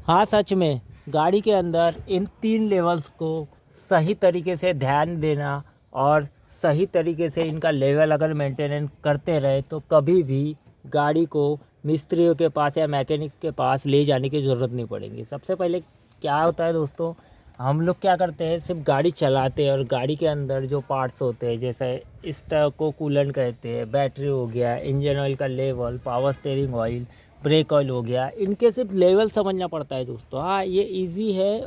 हाँ, सच में गाड़ी के अंदर इन 3 लेवल्स को सही तरीके से ध्यान देना और सही तरीके से इनका लेवल अगर मेंटेनेंस करते रहे तो कभी भी गाड़ी को मिस्त्रियों के पास या मैकेनिक के पास ले जाने की ज़रूरत नहीं पड़ेगी। सबसे पहले क्या होता है दोस्तों, हम लोग क्या करते हैं, सिर्फ गाड़ी चलाते हैं और गाड़ी के अंदर जो पार्ट्स होते हैं जैसे इस को कूलेंट कहते हैं, बैटरी हो गया, इंजन ऑयल का level, power steering oil, brake oil हो गया, इनके सिर्फ लेवल समझना पड़ता है दोस्तों। हाँ, ये इजी है।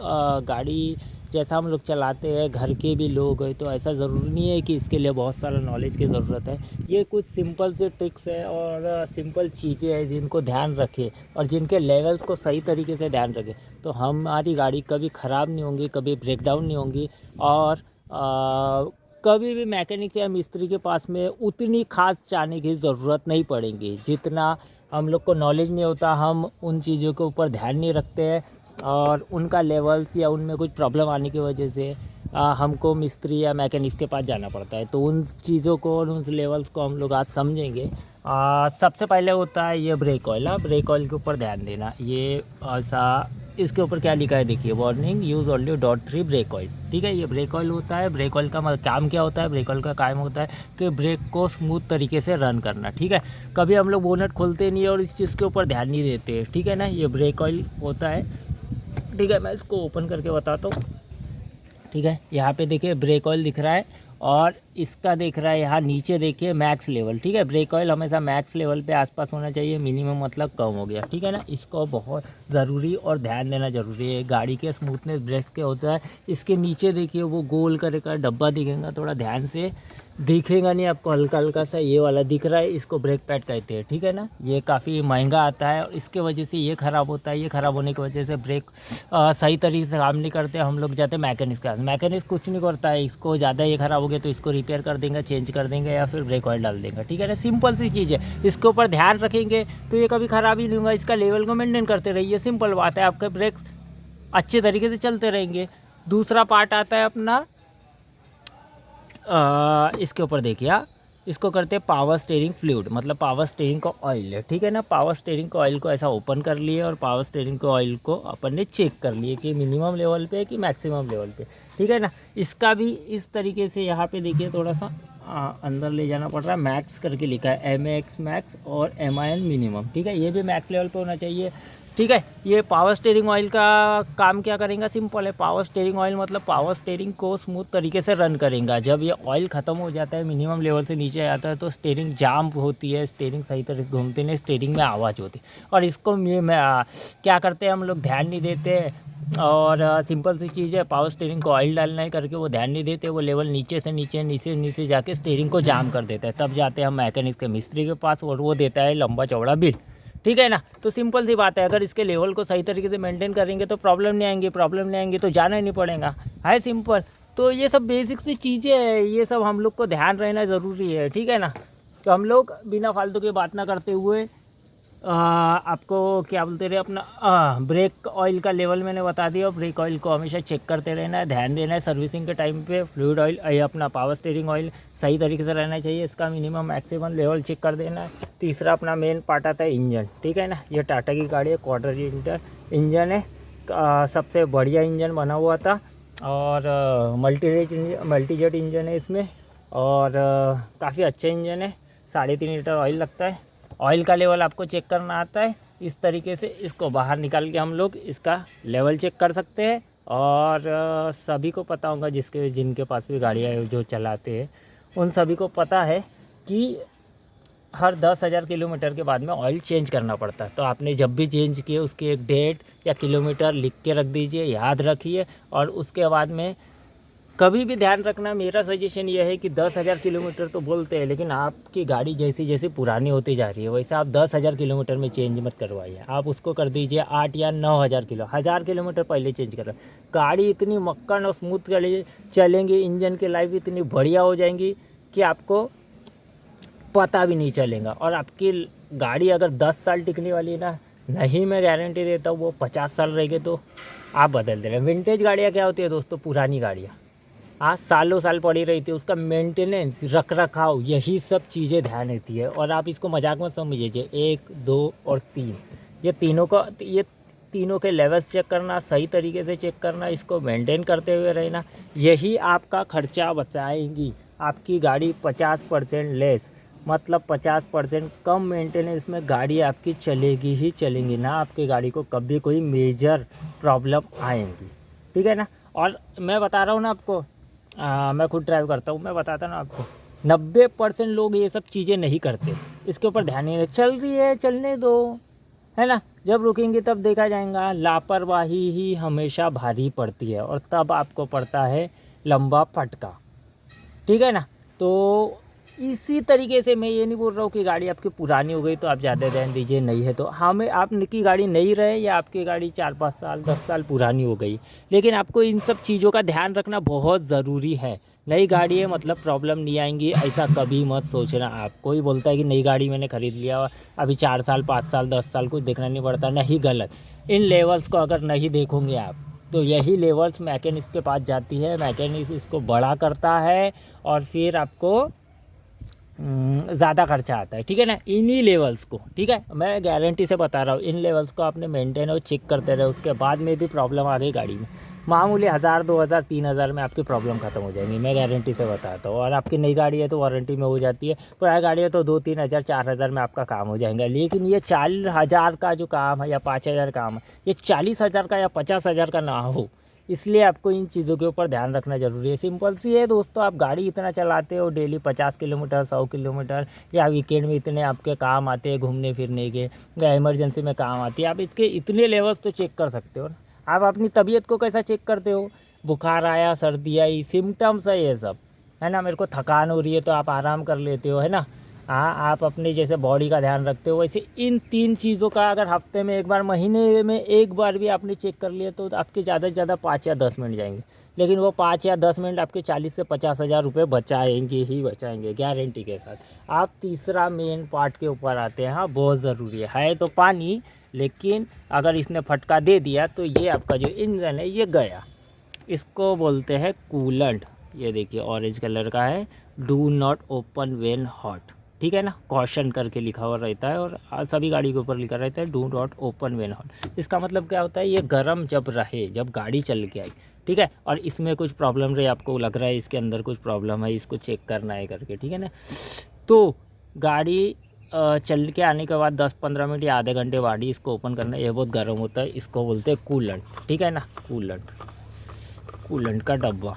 गाड़ी जैसा हम लोग चलाते हैं, घर के भी लोग हैं, तो ऐसा ज़रूरी नहीं है कि इसके लिए बहुत सारा नॉलेज की ज़रूरत है। ये कुछ सिंपल से ट्रिक्स है और सिंपल चीज़ें हैं जिनको ध्यान रखें और जिनके लेवल्स को सही तरीके से ध्यान रखें तो हमारी गाड़ी कभी ख़राब नहीं होंगी, कभी ब्रेक डाउन नहीं होंगी और कभी भी मैकेनिक या मिस्त्री के पास में उतनी खास जाने की ज़रूरत नहीं पड़ेगी जितना हम लोग को नॉलेज नहीं होता, हम उन चीज़ों के ऊपर ध्यान नहीं रखते हैं और उनका लेवल्स या उनमें कुछ प्रॉब्लम आने की वजह से हमको मिस्त्री या मैकेनिक के पास जाना पड़ता है। तो उन चीज़ों को और उन लेवल्स को हम लोग आज समझेंगे। सबसे पहले होता है ये ब्रेक ऑयल। ब्रेक ऑयल के ऊपर ध्यान देना। ये ऐसा इसके ऊपर क्या लिखा है देखिए, warning use only .3 brake oil. ठीक है, ये ब्रेक ऑयल होता है। ब्रेक ऑयल का काम क्या होता है, ब्रेक ऑयल का काम होता है कि ब्रेक को स्मूथ तरीके से रन करना। ठीक है, कभी हम लोग बोनट खोलते नहीं है और इस चीज़ के ऊपर ध्यान नहीं देते। ठीक है ना, ये ब्रेक ऑयल होता है। ठीक है, मैं इसको ओपन करके बताता हूँ। ठीक है, यहाँ पे देखिए ब्रेक ऑयल दिख रहा है और इसका दिख रहा है यहाँ नीचे देखिए मैक्स लेवल। ठीक है, ब्रेक ऑयल हमेशा मैक्स लेवल पे आसपास होना चाहिए, मिनिमम मतलब कम हो गया। ठीक है ना, इसको बहुत ज़रूरी और ध्यान देना ज़रूरी है। गाड़ी के स्मूथनेस ब्रेक के होता है। इसके नीचे देखिए वो गोल करे का डब्बा दिखेगा, थोड़ा ध्यान से दिखेगा नहीं आपको, हल्का हल्का सा ये वाला दिख रहा है, इसको ब्रेक पैड कहते हैं। ठीक है ना, ये काफ़ी महंगा आता है और इसके वजह से ये ख़राब होता है। ये ख़राब होने की वजह से ब्रेक सही तरीके से काम नहीं करते। हम लोग जाते हैं मैकेनिक के पास, मैकेनिक कुछ नहीं करता है, इसको ज़्यादा ये ख़राब हो गया तो इसको रिपेयर कर देंगे, चेंज कर देंगे या फिर ब्रेक ऑयल डाल देंगे। ठीक है ना, सिंपल सी चीज़ है, इसके ऊपर ध्यान रखेंगे तो ये कभी ख़राब ही नहीं होगा। इसका लेवल को मेंटेन करते रहिए, सिंपल बात है, आपके ब्रेक अच्छे तरीके से चलते रहेंगे। दूसरा पार्ट आता है अपना इसके ऊपर देखिए, इसको करते हैं पावर स्टीयरिंग फ्लूइड, मतलब पावर स्टीयरिंग का ऑयल है। ठीक है ना, पावर स्टीयरिंग का ऑयल को ऐसा ओपन कर लिए और पावर स्टीयरिंग के ऑयल को अपन ने चेक कर लिए कि मिनिमम लेवल पे है कि मैक्सिमम लेवल पे। ठीक है ना, इसका भी इस तरीके से यहाँ पे देखिए थोड़ा सा अंदर ले जाना पड़ रहा है। मैक्स करके लिखा है, MAX मैक्स और MIN मिनिमम। ठीक है, ये भी मैक्स लेवल पे होना चाहिए। ठीक है, ये पावर स्टीयरिंग ऑयल का काम क्या करेगा, सिंपल है। पावर स्टीयरिंग ऑयल मतलब पावर स्टीयरिंग को स्मूथ तरीके से रन करेगा। जब ये ऑयल ख़त्म हो जाता है, मिनिमम लेवल से नीचे आता है तो स्टीयरिंग जाम होती है, स्टीयरिंग सही तरह से घूमती नहीं, स्टीयरिंग में आवाज़ होती है और इसको क्या करते हैं हम लोग, ध्यान नहीं देते और सिंपल सी चीज़ है, पावर स्टीयरिंग को ऑयल डालना है करके वो ध्यान नहीं देते, वो लेवल नीचे से नीचे नीचे नीचे जाके स्टीयरिंग को जाम कर देता है। तब जाते हैं हम मैकेनिक के मिस्त्री के पास और वो देता है लंबा चौड़ा बिल। ठीक है ना, तो सिंपल सी बात है, अगर इसके लेवल को सही तरीके से मेंटेन करेंगे तो प्रॉब्लम नहीं आएंगी, प्रॉब्लम नहीं आएंगी तो जाना ही नहीं पड़ेगा, है सिंपल। तो ये सब बेसिक सी चीज़ें हैं, ये सब हम लोग को ध्यान रहना ज़रूरी है। ठीक है ना, तो हम लोग बिना फालतू की बात ना करते हुए आपको क्या बोलते रहे अपना ब्रेक ऑयल का लेवल मैंने बता दिया। ब्रेक ऑयल को हमेशा चेक करते रहना है, ध्यान देना है सर्विसिंग के टाइम पे। फ्लूइड ऑयल अपना पावर स्टीयरिंग ऑयल सही तरीके से रहना चाहिए, इसका मिनिमम मैक्सिमम लेवल चेक कर देना है। तीसरा अपना मेन पार्ट आता है इंजन। ठीक है ना, ये टाटा की गाड़ी है, क्वार्टर लीटर इंजन है, सबसे बढ़िया इंजन बना हुआ था और मल्टीजेट इंजन है इसमें और काफ़ी अच्छा इंजन है। 3.5 लीटर ऑयल लगता है। ऑयल का लेवल आपको चेक करना आता है, इस तरीके से इसको बाहर निकाल के हम लोग इसका लेवल चेक कर सकते हैं। और सभी को पता होगा, जिनके पास भी गाड़ियाँ जो चलाते हैं उन सभी को पता है कि हर 10,000 किलोमीटर के बाद में ऑयल चेंज करना पड़ता है। तो आपने जब भी चेंज किए उसकी एक डेट या किलोमीटर लिख के रख दीजिए, याद रखिए और उसके बाद में कभी भी ध्यान रखना। मेरा सजेशन ये है कि 10,000 किलोमीटर तो बोलते हैं, लेकिन आपकी गाड़ी जैसी जैसी पुरानी होती जा रही है वैसे आप 10,000 किलोमीटर में चेंज मत करवाइए, आप उसको कर दीजिए 8 या 9,000 किलोमीटर पहले चेंज कर। गाड़ी इतनी मक्खन और स्मूथ चलेंगी, इंजन की लाइफ इतनी बढ़िया हो जाएंगी कि आपको पता भी नहीं चलेगा। और आपकी गाड़ी अगर 10 साल टिकने वाली है ना, नहीं मैं गारंटी देता हूँ वो 50 साल रहेगी तो आप बदल दे रहे हैं। विंटेज गाड़ियाँ क्या होती है दोस्तों, पुरानी गाड़ियाँ आज सालों साल पड़ी रहती है, उसका मेंटेनेंस रख रखाव यही सब चीज़ें ध्यान देती है। और आप इसको मजाक में समझिए, 1 2 और 3 ये तीनों का ये तीनों के लेवल्स चेक करना, सही तरीके से चेक करना, इसको मेंटेन करते हुए रहना, यही आपका खर्चा बचाएंगी। आपकी गाड़ी 50% लेस, मतलब 50% कम मेंटेनेंस में गाड़ी आपकी चलेगी ही चलेंगी ना, आपकी गाड़ी को कभी कोई मेजर प्रॉब्लम आएंगी, ठीक है ना। और मैं बता रहा हूँ ना आपको, मैं खुद ड्राइव करता हूँ, मैं बताता ना आपको, 90% लोग ये सब चीज़ें नहीं करते, इसके ऊपर ध्यान नहीं देते, चल रही है चलने दो, है ना, जब रुकेंगे तब देखा जाएगा। लापरवाही ही हमेशा भारी पड़ती है और तब आपको पड़ता है लंबा फटका, ठीक है ना। तो इसी तरीके से मैं ये नहीं बोल रहा हूँ कि गाड़ी आपकी पुरानी हो गई तो आप ज़्यादा ध्यान दीजिए, नहीं है तो हमें आपकी गाड़ी नई रहे या आपकी गाड़ी 4-5 साल 10 साल पुरानी हो गई, लेकिन आपको इन सब चीज़ों का ध्यान रखना बहुत ज़रूरी है। नई गाड़ी है मतलब प्रॉब्लम नहीं आएंगी, ऐसा कभी मत सोचना। आप कोई बोलता है कि नई गाड़ी मैंने ख़रीद लिया, अभी 4 साल 5 साल 10 साल कुछ देखना नहीं पड़ता, नहीं, गलत। इन लेवल्स को अगर नहीं देखोगे आप तो यही लेवल्स मैकेनिक्स के पास जाती है, मैकेनिक्स इसको बड़ा करता है और फिर आपको ज़्यादा खर्चा आता है, ठीक है ना, इन्हीं लेवल्स को, ठीक है, मैं गारंटी से बता रहा हूँ, इन लेवल्स को आपने मेंटेन और चेक करते रहे, उसके बाद में भी प्रॉब्लम आ गई गाड़ी में, मामूली 1000 2000 3000 में आपकी प्रॉब्लम ख़त्म हो जाएगी, मैं गारंटी से बताता हूँ। और आपकी नई गाड़ी है तो वारंटी में हो जाती है, पुरानी गाड़ी है तो 2-3 हज़ार 4 हज़ार में आपका काम हो जाएगा। लेकिन ये 40,000 का जो काम है या 5,000 काम है, ये 40,000 का या 50,000 का ना हो, इसलिए आपको इन चीज़ों के ऊपर ध्यान रखना ज़रूरी है। सिंपल सी है दोस्तों, आप गाड़ी इतना चलाते हो डेली 50 किलोमीटर 100 किलोमीटर, या वीकेंड में इतने आपके काम आते हैं घूमने फिरने के, या इमरजेंसी में काम आती है, आप इसके इतने लेवल्स तो चेक कर सकते हो ना। आप अपनी तबीयत को कैसा चेक करते हो, बुखार आया, सर्दी आई, सिम्टम्स है ये सब, है ना, मेरे को थकान हो रही है तो आप आराम कर लेते हो, है ना। हाँ, आप अपनी जैसे बॉडी का ध्यान रखते हो, वैसे इन 3 चीज़ों का अगर हफ्ते में एक बार, महीने में एक बार भी आपने चेक कर लिया तो आपके ज़्यादा से ज़्यादा 5 या 10 मिनट जाएंगे, लेकिन वो 5 या 10 मिनट आपके 40 से 50,000 रुपये बचाएंगे ही बचाएंगे, गारंटी के साथ। आप तीसरा मेन पार्ट के ऊपर आते हैं। हाँ, बहुत ज़रूरी है तो पानी, लेकिन अगर इसने फटका दे दिया तो ये आपका जो इंजन है ये गया, इसको बोलते हैं कूलेंट। ये देखिए ऑरेंज कलर का है, do not open when hot, ठीक है ना, कॉशन करके लिखा हुआ रहता है और सभी गाड़ी के ऊपर लिखा रहता है do not open when hot. इसका मतलब क्या होता है, ये गर्म जब रहे, जब गाड़ी चल के आई, ठीक है, और इसमें कुछ प्रॉब्लम रहे, आपको लग रहा है इसके अंदर कुछ प्रॉब्लम है, इसको चेक करना है करके, ठीक है ना। तो गाड़ी चल के आने के बाद 10-15 मिनट या आधे घंटे बाद ही इसको ओपन करना है, ये बहुत गर्म होता है, इसको बोलते हैं कूलेंट, ठीक है ना, कूलेंट का डब्बा।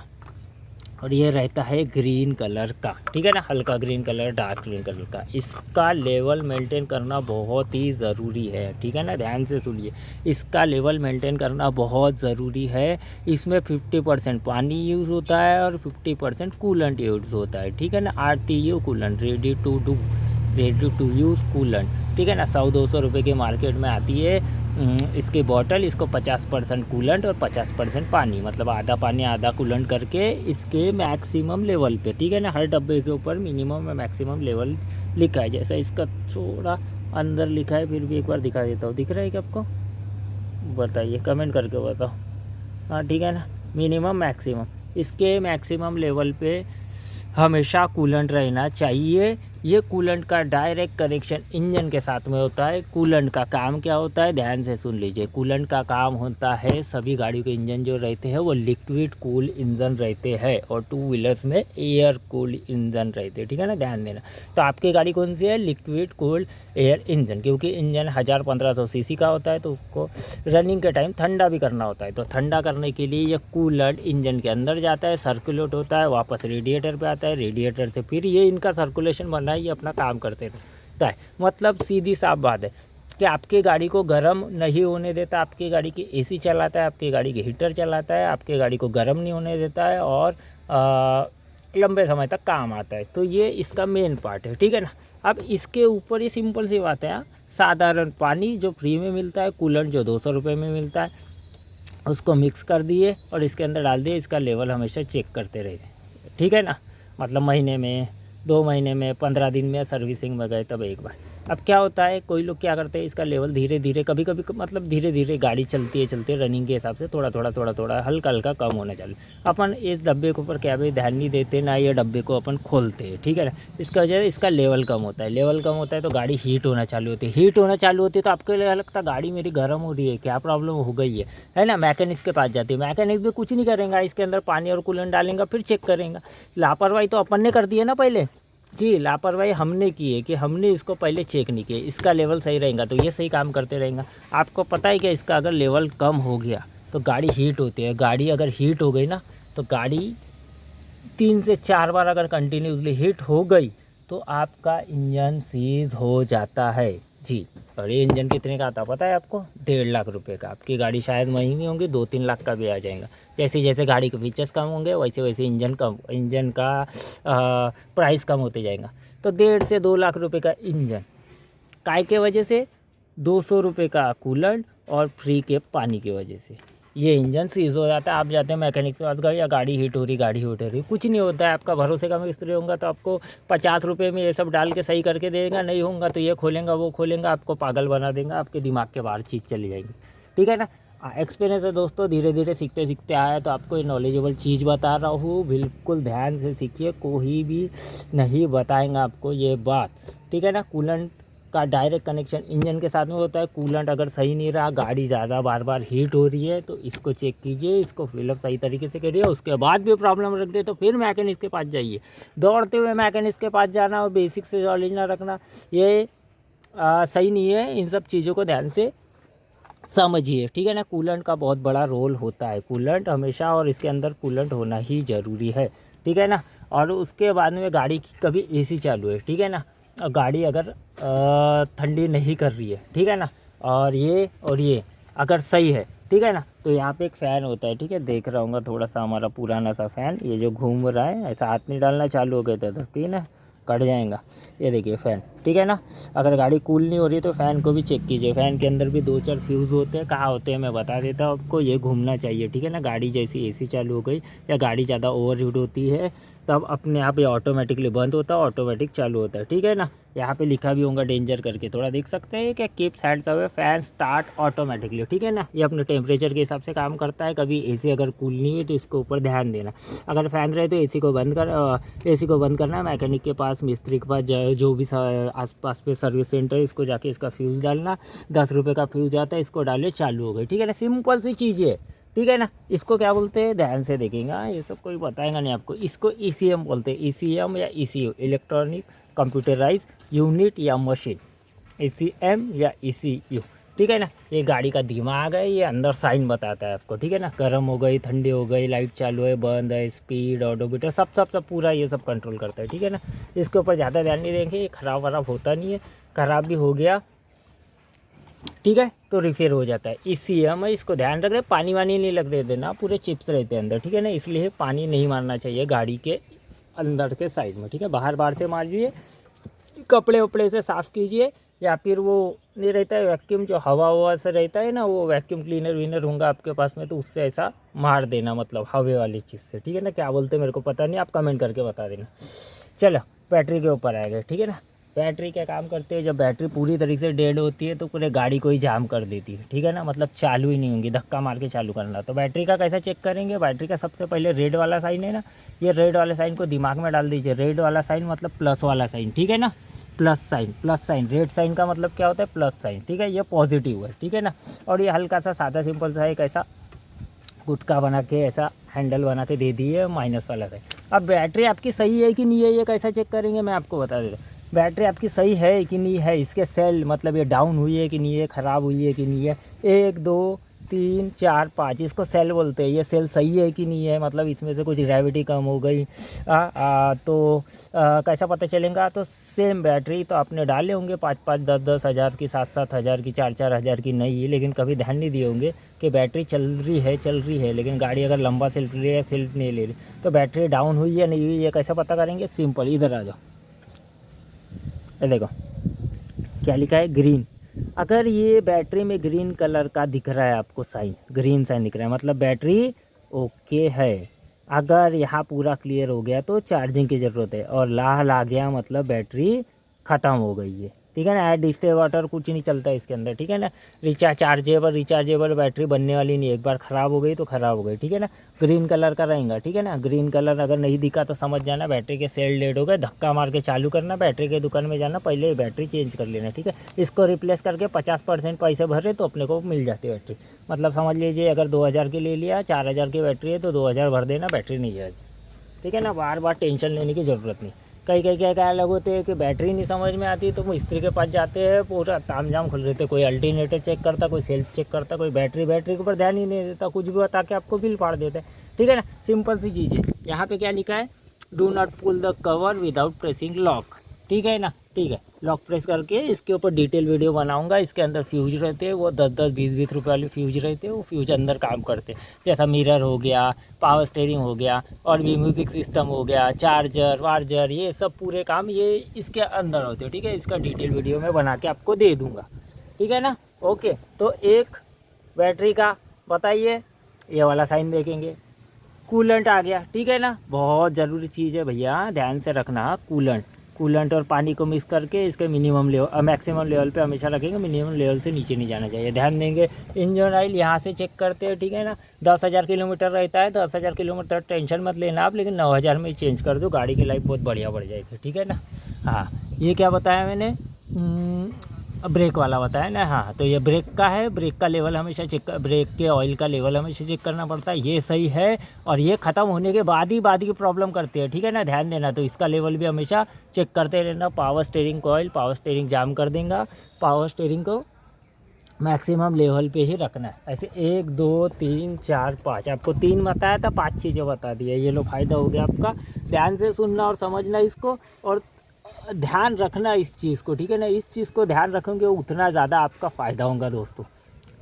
और ये रहता है ग्रीन कलर का, ठीक है ना, हल्का green colour, dark green colour का। इसका लेवल मेंटेन करना बहुत ही ज़रूरी है, ठीक है ना, ध्यान से सुनिए, इसका लेवल मेंटेन करना बहुत ज़रूरी है। इसमें 50% पानी यूज़ होता है और 50% कूलेंट यूज़ होता है, ठीक है ना, RTU coolant, ready to use coolant, ठीक है ना। 100-200 रुपये की मार्केट में आती है इसकी बॉटल, इसको 50% कूलेंट और 50% पानी, मतलब आधा पानी आधा कूलेंट करके इसके मैक्सिमम लेवल पे, ठीक है ना। हर डब्बे के ऊपर मिनिमम और मैक्सिमम लेवल लिखा है, जैसा इसका थोड़ा अंदर लिखा है, फिर भी एक बार दिखा देता हूँ, दिख रहा है क्या आपको, बताइए कमेंट करके बताओ। हाँ, ठीक है ना, मिनिमम मैक्सिमम, इसके मैक्सिमम लेवल पे हमेशा कूलेंट रहना चाहिए। ये कूलेंट का डायरेक्ट कनेक्शन इंजन के साथ में होता है। कूलेंट का काम क्या होता है, ध्यान से सुन लीजिए, कूलेंट का काम होता है, सभी गाड़ियों के इंजन जो रहते हैं वो लिक्विड कूल इंजन रहते हैं और 2 व्हीलर्स में एयर कूल इंजन रहते हैं, ठीक है ना, ध्यान देना। तो आपकी गाड़ी कौन सी है, लिक्विड कूल एयर इंजन, क्योंकि इंजन 1000-1500 सीसी का होता है तो उसको रनिंग के टाइम ठंडा भी करना होता है, तो ठंडा करने के लिए ये कूलेंट इंजन के अंदर जाता है, सर्कुलेट होता है, वापस रेडिएटर पे आता है, रेडिएटर से फिर ये इनका सर्कुलेशन बना है, ये अपना काम करते रहता है। मतलब सीधी साफ बात है कि आपकी गाड़ी को गर्म नहीं होने देता, आपकी गाड़ी की AC चलाता है, आपकी गाड़ी की हीटर चलाता है, आपकी गाड़ी को गर्म नहीं होने देता है और लंबे समय तक काम आता है। तो ये इसका मेन पार्ट है, ठीक है ना। अब इसके ऊपर ये सिंपल सी बात है, साधारण पानी जो फ्री में मिलता है, कूलेंट जो 200 रुपये में मिलता है, उसको मिक्स कर दिए और इसके अंदर डाल दिए, इसका लेवल हमेशा चेक करते रहिए, ठीक है ना। मतलब महीने में, 2 महीने में, 15 दिन में सर्विसिंग में गए तब एक बार, अब क्या होता है, कोई लोग क्या करते हैं, इसका लेवल धीरे धीरे कभी कभी मतलब धीरे धीरे गाड़ी चलती है रनिंग के हिसाब से थोड़ा हल्का हल्का कम होना चालू। अपन इस डब्बे के ऊपर क्या भाई ध्यान नहीं देते ना, ये डब्बे को अपन खोलते हैं, ठीक है ना। इसका वजह से इसका लेवल कम होता है, लेवल कम होता है तो गाड़ी हीट होना चालू होती है, हीट होना चालू होती है तो आपको लगता है गाड़ी मेरी गर्म हो रही है, क्या प्रॉब्लम हो गई है ना। मैकेनिक के पास जाती है, मैकेनिक भी कुछ नहीं करेंगे, इसके अंदर पानी और कूलेंट डालेंगे फिर चेक करेंगे। लापरवाही तो अपन ने कर दी है ना पहले जी, लापरवाही हमने की है कि हमने इसको पहले चेक नहीं किया। इसका लेवल सही रहेगा तो ये सही काम करते रहेगा। आपको पता है कि इसका अगर लेवल कम हो गया तो गाड़ी हीट होती है, गाड़ी अगर हीट हो गई ना तो गाड़ी 3 से 4 बार अगर कंटिन्यूसली हिट हो गई तो आपका इंजन सीज हो जाता है जी। और ये इंजन कितने का आता पता है आपको? 1.5 लाख रुपए का। आपकी गाड़ी शायद महंगी होंगी, 2-3 लाख का भी आ जाएगा। जैसे जैसे गाड़ी के फीचर्स कम होंगे वैसे वैसे इंजन का प्राइस कम होते जाएगा। तो 1.5 से 2 लाख रुपए का इंजन काय के वजह से, 200 रुपये का कूलेंट और फ्री के पानी की वजह से ये इंजन सीज हो जाता है। आप जाते हैं मैकेनिक के पास, गाड़ी हीट हो रही, कुछ नहीं होता है। आपका भरोसे का मिस्त्री होगा तो आपको 50 रुपये में ये सब डाल के सही करके देगा, नहीं होगा तो ये खोलेंगे वो खोलेंगे, आपको पागल बना देगा, आपके दिमाग के बाहर चीज़ चली जाएगी, ठीक है ना। एक्सपीरियंस है दोस्तों, धीरे धीरे सीखते सीखते आया तो आपको ये नॉलेजेबल चीज़ बता रहा हूँ, बिल्कुल ध्यान से सीखिए, कोई भी नहीं बताएंगा आपको ये बात, ठीक है ना। कूलेंट का डायरेक्ट कनेक्शन इंजन के साथ में होता है। कूलेंट अगर सही नहीं रहा, गाड़ी ज़्यादा बार बार हीट हो रही है तो इसको चेक कीजिए, इसको फिलअप सही तरीके से करिए। उसके बाद भी प्रॉब्लम रख दे तो फिर मैकेनिक के पास जाइए, दौड़ते हुए मैकेनिक के पास जाना और बेसिक से नॉलेज ना रखना, ये सही नहीं है। इन सब चीज़ों को ध्यान से समझिए, ठीक है ना। कूलेंट का बहुत बड़ा रोल होता है, कूलेंट हमेशा, और इसके अंदर कूलेंट होना ही ज़रूरी है, ठीक है ना। और उसके बाद में गाड़ी की कभी एसी चालू है, ठीक है ना, गाड़ी अगर ठंडी नहीं कर रही है, ठीक है ना, और ये अगर सही है, ठीक है ना, तो यहाँ पे एक फ़ैन होता है, ठीक है, देख रहा हूँ थोड़ा सा हमारा पुराना सा फ़ैन, ये जो घूम रहा है, ऐसा हाथ नहीं डालना, चालू हो गया था तो ठीक है, कट जाएगा। ये देखिए फ़ैन, ठीक है ना। अगर गाड़ी कूल नहीं हो रही है तो फ़ैन को भी चेक कीजिए। फ़ैन के अंदर भी 2-4 फ्यूज़ होते हैं, कहाँ होते हैं मैं बता देता हूँ आपको। ये घूमना चाहिए, ठीक है ना। गाड़ी जैसी एसी चालू हो गई या गाड़ी ज़्यादा ओवर हीट होती है तब अपने आप ये ऑटोमेटिकली बंद होता है, ऑटोमेटिक चालू होता है, ठीक है ना। यहाँ पे लिखा भी होगा डेंजर करके, थोड़ा देख सकते हैं क्या, keep hands away fan start automatically, ठीक है ना। ये अपने टेम्परेचर के हिसाब से काम करता है। कभी एसी अगर कूल नहीं हुई तो इसके ऊपर ध्यान देना। अगर फ़ैन रहे तो एसी को बंद करना है। मैकेनिक के पास, मिस्त्री के पास, जो भी आसपास पे सर्विस सेंटर, इसको जाके इसका फ्यूज़ डालना, 10 रुपये का फ्यूज़ आता है, इसको डालिए, चालू हो गई, ठीक है ना। सिंपल सी चीज़ है, ठीक है ना। इसको क्या बोलते हैं, ध्यान से देखेंगे, ये सब कोई बताएगा नहीं आपको। इसको ECM बोलते हैं, ECM या ECU, इलेक्ट्रॉनिक कंप्यूटराइज यूनिट या मशीन, ECM या ECU, ठीक है ना। ये गाड़ी का दिमाग है, ये अंदर साइन बताता है आपको, ठीक है ना। गर्म हो गई, ठंडी हो गई, लाइट चालू है, बंद है, स्पीड, ऑडोमीटर, सब पूरा ये सब कंट्रोल करता है, ठीक है ना। इसके ऊपर ज़्यादा ध्यान नहीं देंगे, ये ख़राब वराब होता नहीं है। ख़राब भी हो गया, ठीक है, तो रिपेयर हो जाता है। ECM है, इसको ध्यान रख रहे, पानी वानी नहीं लग रहे देना, पूरे चिप्स रहते हैं अंदर, ठीक है ना। इसलिए पानी नहीं मारना चाहिए गाड़ी के अंदर के साइड में, ठीक है। बाहर से मारिए, कपड़े वपड़े से साफ़ कीजिए, या फिर वो नहीं रहता है वैक्यूम, जो हवा से रहता है ना, वो वैक्यूम क्लीनर वीनर होगा आपके पास में तो उससे ऐसा मार देना, मतलब हवा वाली चीज़ से, ठीक है ना। क्या बोलते हैं मेरे को पता नहीं, आप कमेंट करके बता देना। चलो बैटरी के ऊपर आएगा, ठीक है ना। बैटरी क्या काम करती है, जब बैटरी पूरी तरीके से डेड होती है तो पूरे गाड़ी को ही जाम कर देती है, ठीक है ना, मतलब चालू ही नहीं होंगी, धक्का मार के चालू करना। तो बैटरी का कैसा चेक करेंगे, बैटरी का सबसे पहले रेड वाला साइन है ना, ये रेड वाले साइन को दिमाग में डाल दीजिए। रेड वाला साइन मतलब प्लस वाला साइन, ठीक है ना, प्लस साइन, रेड साइन का मतलब क्या होता है, प्लस साइन, ठीक है, ये पॉजिटिव है, ठीक है ना। और ये हल्का सा सादा सिंपल सा एक ऐसा गुटका बना के, ऐसा हैंडल बना के दे दिए माइनस वाला साइन। अब बैटरी आपकी सही है कि नहीं है, ये कैसा चेक करेंगे, मैं आपको बता देता हूँ। बैटरी आपकी सही है कि नहीं है, इसके सेल मतलब ये डाउन हुई है कि नहीं है, ख़राब हुई है कि नहीं है, 1 2 3 4 5 इसको सेल बोलते हैं। ये सेल सही है कि नहीं है, मतलब इसमें से कुछ ग्रेविटी कम हो गई तो कैसा पता चलेगा। तो सेम बैटरी तो आपने डाले होंगे 5-5 10-10 हज़ार की, 7-7 हज़ार की, 4-4 हज़ार की नई, लेकिन कभी ध्यान नहीं दिए होंगे कि बैटरी चल रही है, लेकिन गाड़ी अगर लंबा सेल रही है, सेल नहीं ले रही, तो बैटरी डाउन हुई या नहीं हुई, ये कैसे पता करेंगे, सिंपल, इधर आ जाओ, ये देखो क्या लिखा है, ग्रीन। अगर ये बैटरी में ग्रीन कलर का दिख रहा है आपको साइन, ग्रीन साइन दिख रहा है, मतलब बैटरी ओके है। अगर यहाँ पूरा क्लियर हो गया तो चार्जिंग की ज़रूरत है, और लाल आ गया मतलब बैटरी ख़त्म हो गई है, ठीक है ना। ऐड डिस्प्ले वाटर कुछ नहीं चलता है इसके अंदर, ठीक है ना। रिचार्जेबल बैटरी बनने वाली नहीं, एक बार ख़राब हो गई तो ख़राब हो गई, ठीक है ना। ग्रीन कलर का रहेगा, ठीक है ना। ग्रीन कलर अगर नहीं दिखा तो समझ जाना बैटरी के सेल डेड हो गए, धक्का मार के चालू करना, बैटरी के दुकान में जाना, पहले ही बैटरी चेंज कर लेना, ठीक है। इसको रिप्लेस करके 50% पैसे भरे तो अपने को मिल जाती है बैटरी। मतलब समझ लीजिए अगर 2000 की ले लिया, 4000 की बैटरी है तो 2000 भर देना, बैटरी नहीं है, ठीक है ना। बार बार टेंशन लेने की ज़रूरत नहीं। कई क्या अलग होते हैं कि बैटरी नहीं समझ में आती तो मिस्त्री के पास जाते हैं, पूरा तामझाम खुल रहते, कोई अल्टरनेटर चेक करता, कोई सेल्फ चेक करता, कोई बैटरी के ऊपर ध्यान ही नहीं देता, कुछ भी बता के आपको बिल फाड़ देता है, ठीक है ना। सिंपल सी चीज़ है। यहाँ पे क्या लिखा है, do not pull the cover without pressing lock, ठीक है ना। ठीक है, लॉक प्रेस करके इसके ऊपर डिटेल वीडियो बनाऊंगा। इसके अंदर फ्यूज रहते हैं, वो 10-20 रुपये वाले फ्यूज रहते हैं, वो फ्यूज अंदर काम करते हैं। जैसा मिरर हो गया, पावर स्टीयरिंग हो गया, और भी म्यूज़िक सिस्टम हो गया, चार्जर वार्जर, ये सब पूरे काम ये इसके अंदर होते हैं, ठीक है। इसका डिटेल वीडियो मैं बना के आपको दे दूँगा, ठीक है ना। ओके, तो एक बैटरी का बताइए, ये वाला साइन देखेंगे, कूलेंट आ गया, ठीक है ना। बहुत ज़रूरी चीज़ है भैया, ध्यान से रखना। कूलेंट और पानी को मिक्स करके इसके मैक्सिमम लेवल पे हमेशा रखेंगे, मिनिमम लेवल से नीचे नहीं जाना चाहिए, ध्यान देंगे। इंजन ऑयल यहाँ से चेक करते हैं, ठीक है ना। 10,000 किलोमीटर रहता है, 10,000 किलोमीटर टेंशन मत लेना आप, लेकिन 9,000 में चेंज कर दो, गाड़ी की लाइफ बहुत बढ़िया बढ़ जाएगी, ठीक है ना। हाँ, ये क्या बताया मैंने, ब्रेक वाला बताया ना। हाँ, तो ये ब्रेक का है, ब्रेक का लेवल हमेशा ब्रेक के ऑयल का लेवल हमेशा चेक करना पड़ता है, ये सही है। और ये ख़त्म होने के बाद ही प्रॉब्लम करती है, ठीक है ना, ध्यान देना। तो इसका लेवल भी हमेशा चेक करते रहना। Power steering coil, power steering jam कर देगा, पावर स्टीयरिंग को मैक्सिमम लेवल पे ही रखना है। ऐसे 1 2 3 4 5, आपको 3 बताया था, 5 चीज़ें बता दी है। ये लो, फ़ायदा हो गया आपका। ध्यान से सुनना और समझना इसको, और ध्यान रखना इस चीज़ को, ठीक है ना। इस चीज़ को ध्यान रखोगे उतना ज़्यादा आपका फ़ायदा होगा दोस्तों,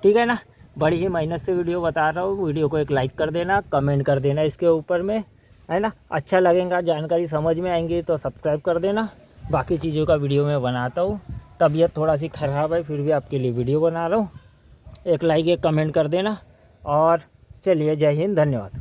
ठीक है ना। बड़ी ही मेहनत से वीडियो बता रहा हूँ। वीडियो को एक लाइक कर देना, कमेंट कर देना इसके ऊपर में, है ना। अच्छा लगेगा, जानकारी समझ में आएंगी तो सब्सक्राइब कर देना। बाकी चीज़ों का वीडियो मैं बनाता हूँ। तबीयत थोड़ा सी ख़राब है, फिर भी आपके लिए वीडियो बना रहा हूँ। एक लाइक एक कमेंट कर देना, और चलिए, जय हिंद, धन्यवाद।